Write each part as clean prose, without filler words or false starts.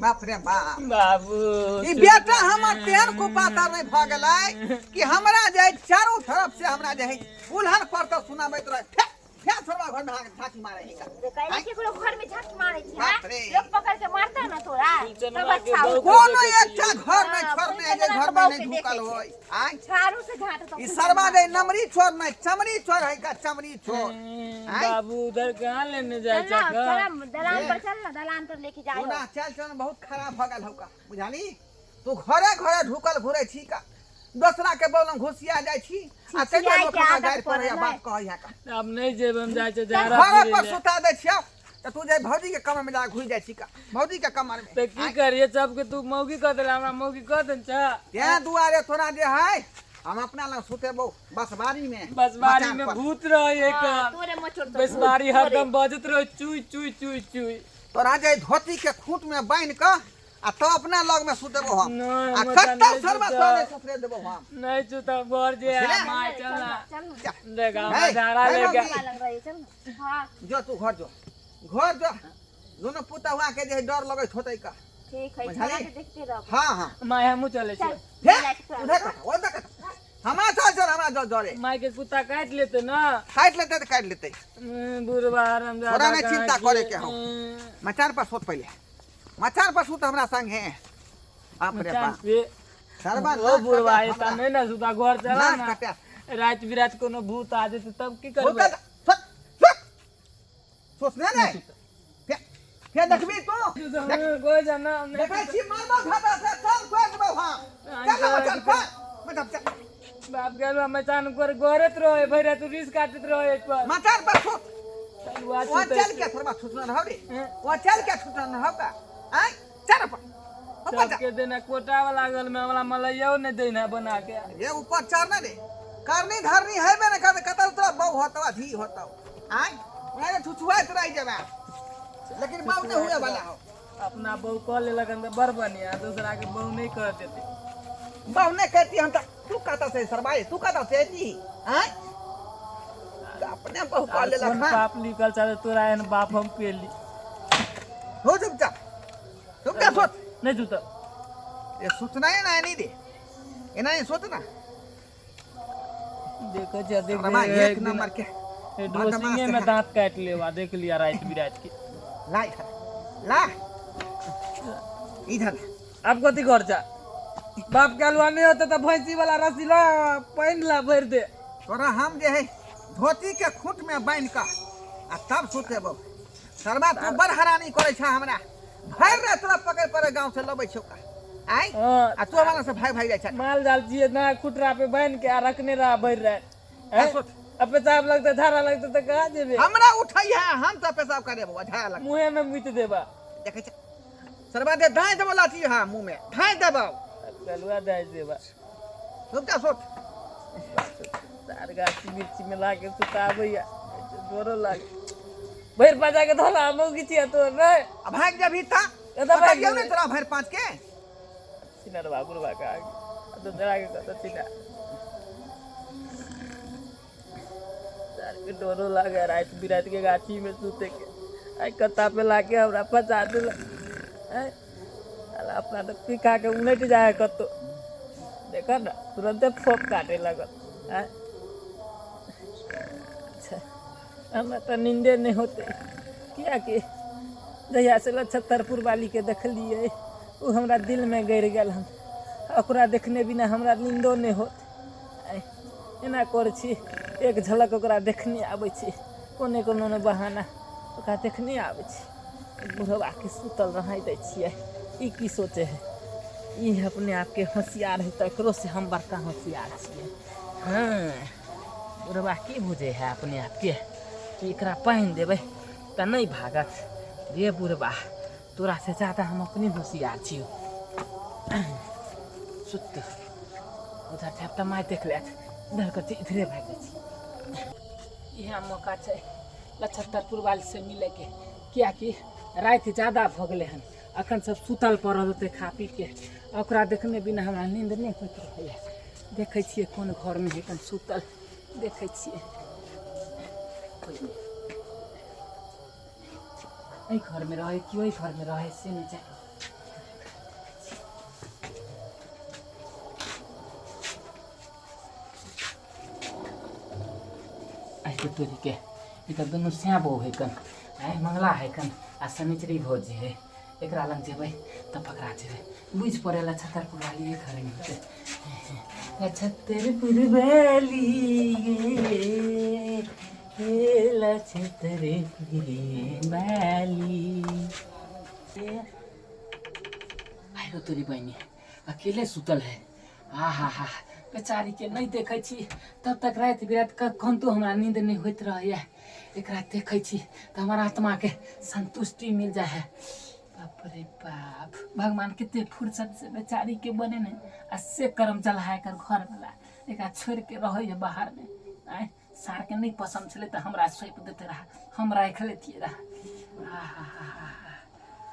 बाप रे बाप बाबू ई बेटा हमर तेहन को पाता नहीं भ गेलै कि हमरा जे चारों तरफ से हमरा जे उल्हन पर तो सुनाबैत रहे क्या सरवा घर में झांकी मारे है रे कहले के घर में झांकी मारे छी लोग पकड़ के मारता ना तोरा सब अच्छा कोनो एकटा घर में छोड़ने जे घर में नहीं ढुकल होय आय चारों से झाट तो ई सरवा जे नमरी छोड़ नहीं चमड़ी छोड़ है का चमड़ी छोड़ बाबू उधर कहां लेने जाए चल दलान पर चल ना दलान पर लेके जाओ ना चल चल बहुत खराब भ गेल हौका बुझानी तू घरे घरे ढुकल घुरे छी का दूसरा के बोलम घुसिया जाय छी आ ते लोग का गाड़ पर या बात कहया का अब नहीं जेब हम जाय छै जारा घरे पर सुता दे छियो त तू जे भौजी के कमर में जा घुस जाय छी का भौजी के कमर में ते की करिए सब के तू मौगी क दे हमरा मौगी क दन छ ते दुआरे तोरा जे है हम अपना लग सुतेबो बसबारी में भूत रहे का तोरे मचोड़ बसबारी हरदम बजत रहे चुई चुई चुई चुई तोरा जे धोती के खूंट में बांध के आ तो अपना लग में सुतेबो हम आ कत्ता सरवा सोने सफरे देबो हम नहीं चुता घर जे माय चलना देखा जारा लेके हां जो तू घर जो दोनों पुता हुआ के जे डर लगै होतै का ठीक है चला के देखते रह हां हां माय हमू चले छी उधर हमारा चल हमारा जोरे माय के कुत्ता काट लेते ना काट लेते बुरबा हम जा थोड़ा नहीं चिंता करे के हम मचान पर सोत पहले मचान पर सुत हमरा संग है बाप रे बाप सरबा ओ बुरबा एता नहीं ना सुता घर चला ना रात बिरात कोनो भूत आ जेते तब की करबे सोचने नहीं क्या देखबी तू कोई जाना देखै छी मारबा खाता से चल कोइ देबो हम चल मतलब बाप गेलो मचान कर गोरत रहे भैरा तू रिस काटत रहे एक पर मचान पर सोत वो चल के थोड़ा छुटना न हो रे वो चल के छुटना न होगा आय चल पर सब के देना कोटा वाला गल में वाला मलैया ने देना बना के ये ऊपर चढ़ना दे करनी धरनी है मैंने कहा कतल तो बहु होता धी होता आय मेरे छुछुआत रह जाबा लेकिन बाप ने हुए वाला हो अपना बहू कह ले लगन तो बर बनिया दूसरा के बहू नहीं कर देते बहू ने कहती हम तू कहता से सरबाई तू कहता से जी हैं अपने बहू कह ले लगा बाप निकल चले तोरा एन बाप हम पेली हो चुपचाप तुम क्या सोच नहीं जूता ये सोचना है ना नहीं दे ये नहीं सोचना देखो जा देख एक नंबर के ड्रोसिंगे में दांत काट लेवा देख लिया रात बिरात के ला इधर अब कथी कर जा बाप के अलवा नहीं होता तो भैंसी वाला रस्सी ला पहन ला भर दे तोरा हम जे है धोती के खूंट में बांध का आ तब सुतेबो सरबा तू बड़ हरानी करे छ हमरा भर रे तोरा पकड़ पर गांव से लबै छौ आय आ तू वाला से भाई जाय छ माल जाल जिए ना खुटरा पे बांध के आ रखने रहा भर रहे अब पेशाब लगता धारा लगता तो कहा जेबे हमरा उठाई है हम तो पेशाब करे बो झाया लग मुंह में मुत देबा देखे छ सरबा दे धाय देबो लाठी हां मुंह में धाय देबो गलवा दाय देबा तुम क्या सोच तार गाछी मिर्ची में लाके सुताबैया डरो लागे भैर बाजा के धोला मौगी छिया तो रे अब भाग जा भी था एदा भाग गेल नहीं तोरा भैर पांच के सिनर बाबुरबा का आगे तो जरा के तो सिना तार के डरो लागे रात बिरात के गाछी में सुते के आई कत्ता पे लाके हमरा फसा देला अपना तो पिका के उलट जाए कतो देखा ना तुरंत फोक काटे लगल अच्छा हमें तो नींदे नहीं होते क्या कि जहिया से लछत्तरपुर वाली के देखलिए वो हमरा दिल में गड़ गल हम ओकरा देखने बिना हमरा नींदो नहीं होत एना कर छी एक झलक ओकरा देखने आबै छी कोने कोनो बहाना ओकरा देखने आबै छी बुढ़वा के सुतल रह दै छियै ई की सोचे है ई अपने आप के होशियार है तो एकरो से हम बड़का होशियार छियै हाँ बुढ़वा की बुझे है अपने आप के कि एकरा पहन देबै तो नहीं भागत रे बुढ़वा तोरा से ज्यादा हम अपने होशियार छियो सुत उधर से तो माय देख लेत इधर के इधरे भाग छी यहाँ मौका छै लछत्तरपुर वाली से मिले के क्या कि रात ज्यादा भ गेलै हन अखन सब सुतल पड़ल होते खा पी के ओकरा देखने बिना हमरा नींद नहीं होइत रहैया देखै छियै कोन घर में है सुतल देखै छियै एहि घर में रहे कि ओहि घर में रहे से नहीं जाए के तोरी के ई त दुनु स्याब है कन आइ मंगला है कन आ शनिचरी भोज है एकरा लंग जेबै त पकड़ा जेबै बुझ परेला छतरपुर वाली घर में होते छतरपुर वाली हेला छतरपुर वाली आइरो तोरी बहनी अकेले सुतल है आहा बेचारी के नहीं देखे छी तब तक रात बिरात कखन तो हमरा नींद नहीं होत रहैया एकरा देखे छी तो हमारा आत्मा के संतुष्टि मिल जाए है बाप रे बाप भगवान कितने फुर्सत से बेचारी के बने ने आ से कर्म चला है कर घर वाला एकरा छोड़ के रहे है बाहर में आए सार के नहीं पसंद छले तो हमरा सौंप देते रहा हम राख लेतिए रहा आहा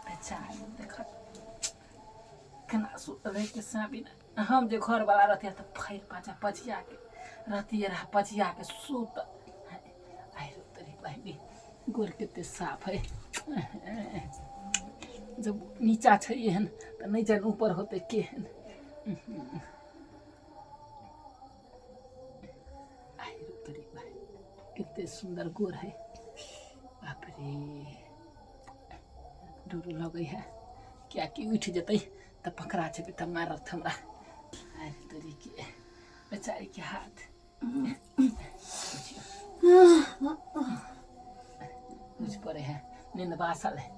बेचारी देख केना सुतले के साबिना हम जे घर वाला रहते तो फैर पाचा पछिया के रहती रहा पछिया के सूत आई तेरी बहनी गोर कितने साफ है जब नीचा छै एहन तो नहीं जान ऊपर होते केहन आई तेरी बहनी कितने सुंदर गोर है बाप रे डर लगे है क्या कि उठ जतई तो पकड़ा छै त मारत हमरा आई तेरी के बेचारी के हाथ मुझ पर है नींद बासल है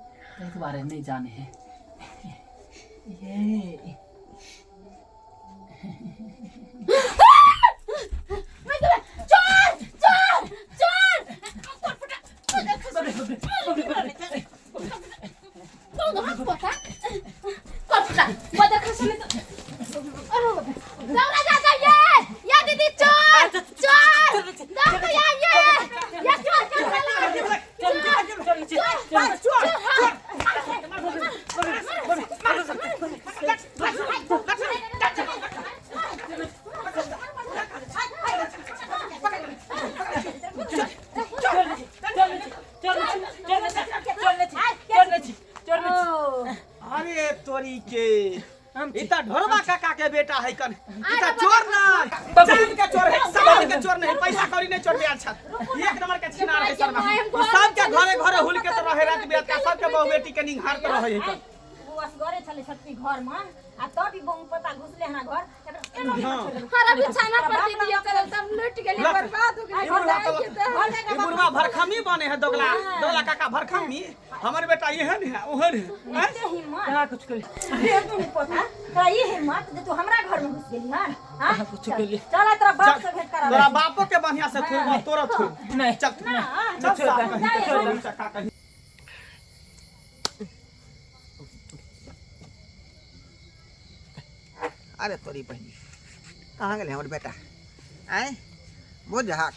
एक बारे नहीं जाने हैं ये अरे तोरी के इता ढोरवा काका के बेटा है कन इता चोर ना जान के चोर है सब के चोर नहीं पैसा कौड़ी नहीं चोर दे अच्छा एक नंबर के छिनार है सर सब के घरे घरे हुल के तो रहे रात बिरात का सब के बहु बेटी के निहार तो रहे है कन बुआस घरे छले छटकी घर में आ तो भी बम पता घुसले हना घर हरा बिछाना पड़ती दियो कर तब लूट गेली बर्बाद हो गई ये बुढ़वा भरखमी बने है दोगला दोगला काका भरखमी हमर बेटा एहन है ओहन है हिम्मत कहां कुछ कर ये तू नहीं पता का ये हिम्मत जे तू हमरा घर में घुस गेली हां हां कुछ कर ले चल तेरा बाप से भेंट करा तोरा बापो के बढ़िया से थोड़ा तोरा थोड़ नहीं चल काका अरे तोरी बहनी कहाँ गए हमारे बेटा आए बुझाक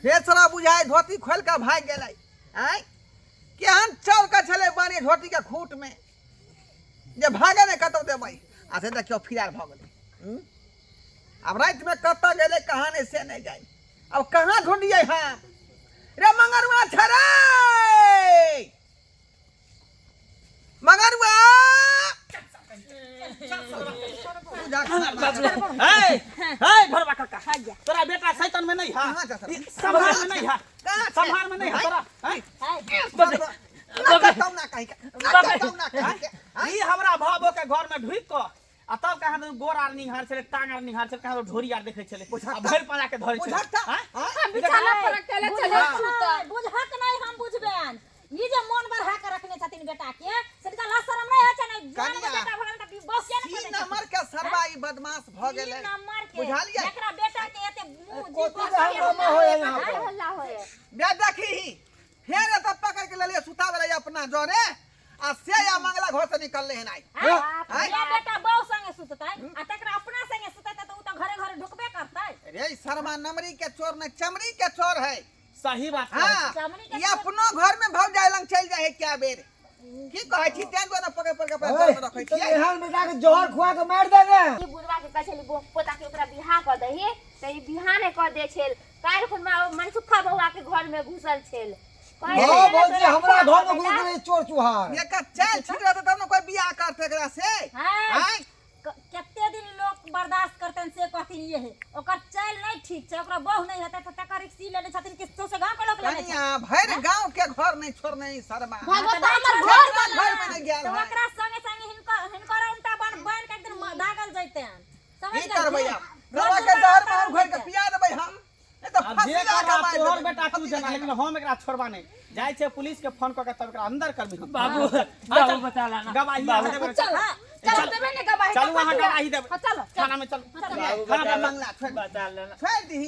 फेसरा बुझाए धोती खोल का भाग गए आए केहन चौर का छले बानी धोती के खूट में जे भागे नहीं कतौ देबै आ से देखियो फिरार भ गेलै अब रात में कतौ गेले कहाँ नहीं से नहीं जाए अब कहाँ ढूंढिए हम रे मंगरुआ छरे मंगरुआ घरवा काका तोरा बेटा शैतान में नहीं है संभार में नहीं है संभार में नहीं है तोरा ई हमरा भाबो के घर में ढुक के आ तब कहां गोर आर निहार छले टांग आर निहार छले कहां ढोरी आर देखे छले आ भैर पाला के धरे छले हम बिछाना पर अकेले चले बुझत नहीं हम बुझबेन ई जे मन बढ़ा के रखने छथिन बेटा के सेका ला शरम नहीं होय छै नहीं बेटा भगवान का बस के नहीं नंबर के सरवा ई बदमाश भ गेले बुझालिए एकरा बेटा के एते कोती हल्ला होय यहां पर हल्ला होय बे देखी फेर त पकड़ के लेले सुतावे अपना जोरे आ से या मंगला घर से निकलले है नहीं या बेटा बहु संगे सुततै आ तकरा अपना संगे सुततै त उ त घरे घरे ढुकबे करतै रे शर्मा नमरी के चोर न चमड़ी के चोर है सही बात हां ये अपनो घर में भग जाए लंग चल जाए क्या बेर की कहै छी तें दोना पकड़ पकड़ के अपना घर में रखै छी एहन बेटा के जहर खुआ के मार दे ने ई बुढ़वा के कहै छली पोता के ओकरा बियाह क दही त ई बियाह ने क दे छेल काल खुन मनसुखा बौआ के घर में घुसल छेल हां बोल हमरा घर में घुस गई चोर चुहार ये का चल छिट रहत तब न कोई बियाह करते एकरा से हां केते दिन लोग बर्दाश्त करतन से कहथिन ये है ओकर चल नहीं ठीक छै ओकरा बहु नहीं हेतै त तकर नहीं छोड़ नहीं शर्मा भगवत हमर घर बना घर में नहीं गया तो है ओकरा संगे संगे हिनकर उल्टा बन के एकदम दागल जैते हैं समझ की करबै अब रवा के डर में हम घर के पिया देबै हम ए तो अब जे फसिला करबा के तोहर बेटा तू जना लेकिन हम एकरा छोड़बा नहीं जाय छै पुलिस के फोन क के तब एकरा अंदर करबी हम बाबू बाबू बता लाना गवाही देबै चल हां चल देबे ने गवाही चलू वहां गवाही देबै चल थाना में चल खाना पे मंगला छोड़ बता लेना छोड़ दी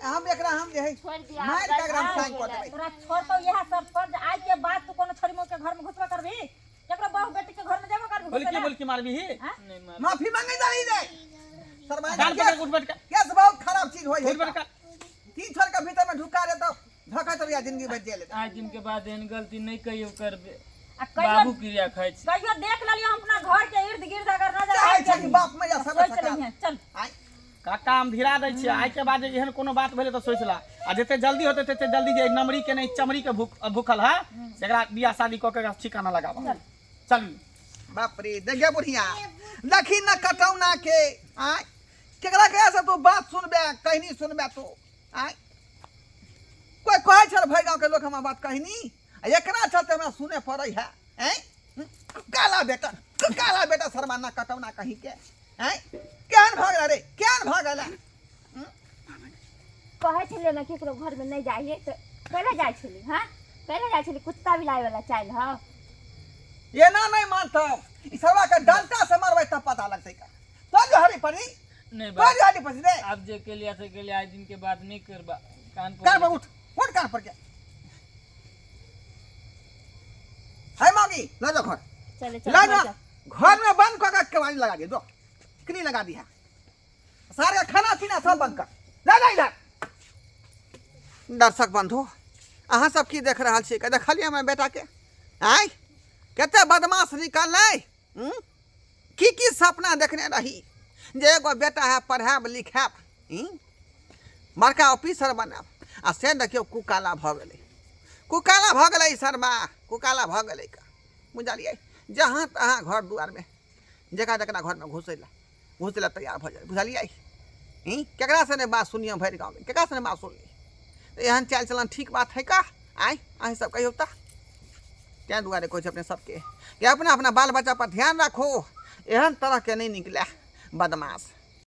हम एकरा हम जे है छोड़ दिया मार के एकरा हम साइन कर देबै तोरा छोड़ तो यह सब पर आज के बाद तू कोनो छोरी मोर के घर में घुसबा करबी एकरा बहू बेटी के घर में जेबो करबी बोल के मारबी ही नहीं मार माफी मांगे जाई दे शर्मा डाल के उठ बैठ के केस बहुत खराब चीज होई उठ बैठ है के 3 छोर के भीतर में ढुका दे तो धक्का तो जिंदगी बच जेल आज दिन के बाद एहन गलती नहीं कहियो करबे आ कहियो बाबू क्रिया खाइ छी कहियो देख लेलियो हम अपना घर के इर्द गिर्द अगर नजर चाहे आइ छै कि बाप मैया सब सोच सका रही चल आइ काका हम धीरा दै छियै आइ के बाद जे एहन कोनो बात भेले त सोचला आ जते जल्दी होते तते जल्दी जे नमरी के नहीं चमड़ी के भूखल है एकरा बियाह शादी क के ठिकाना लगाबा चल बाप रे देखिए बुढ़िया देखी न कटौना के आय केकरा के से तू बात सुनबे कहनी सुनबे तू आय कोई कहै छल भाई गांव के लोग हम बात कहनी एकरा चलते हमरा सुने पड़ै है हैं काला बेटा शर्माना कटौना कहीं के हैं केहन भागला रे केहन भागला कहै छलिए ना केकरो घर में नहीं जाइए तो पहले जाय छली हां पहले जाय छली कुत्ता बिलाई वाला चाइल ह ये ना नहीं मानता ई सरवा के डंटा से मारबै तब पता लगतै का तो जो हरी पड़ी नहीं तो बाबू जो हरी पड़ी दे आप जे के लिए से के लिए आज दिन के बाद नहीं करबा कान कान पर पर उठ कान पर के है मांगी ला जा घर चले ला जा घर में बंद कर के केवाड़ी लगा दे दो किनी लगा दी है सारे खाना पीना सब बंद कर ला जा इधर दर्शक बंधु अहाँ सब की देख रहल छी देखलिए हमर बेटा के आय कते बदमाश निकललै की सपना देखने रही जे एगो बेटा है पढ़ाब लिखाब बड़का ऑफिसर बनाब आ से देखियो कुकाला भऽ गेलै शर्मा कुकाला भऽ गेलै का बुझलिए जहाँ तहाँ घर दुआर में जकरा घर में घुसै तैयार भऽ जाए बुझलिए केकरा से नहीं बात सुनिए भरि गाँव में केकरा से नहीं बात सुनली एहन चाल चलन ठीक बात है का आय अहीं सब कहियो ता क्या दुआरे कहै छै अपने सबके कि अपना अपना बाल बच्चा पर ध्यान रखो एहन तरह के नहीं निकले बदमाश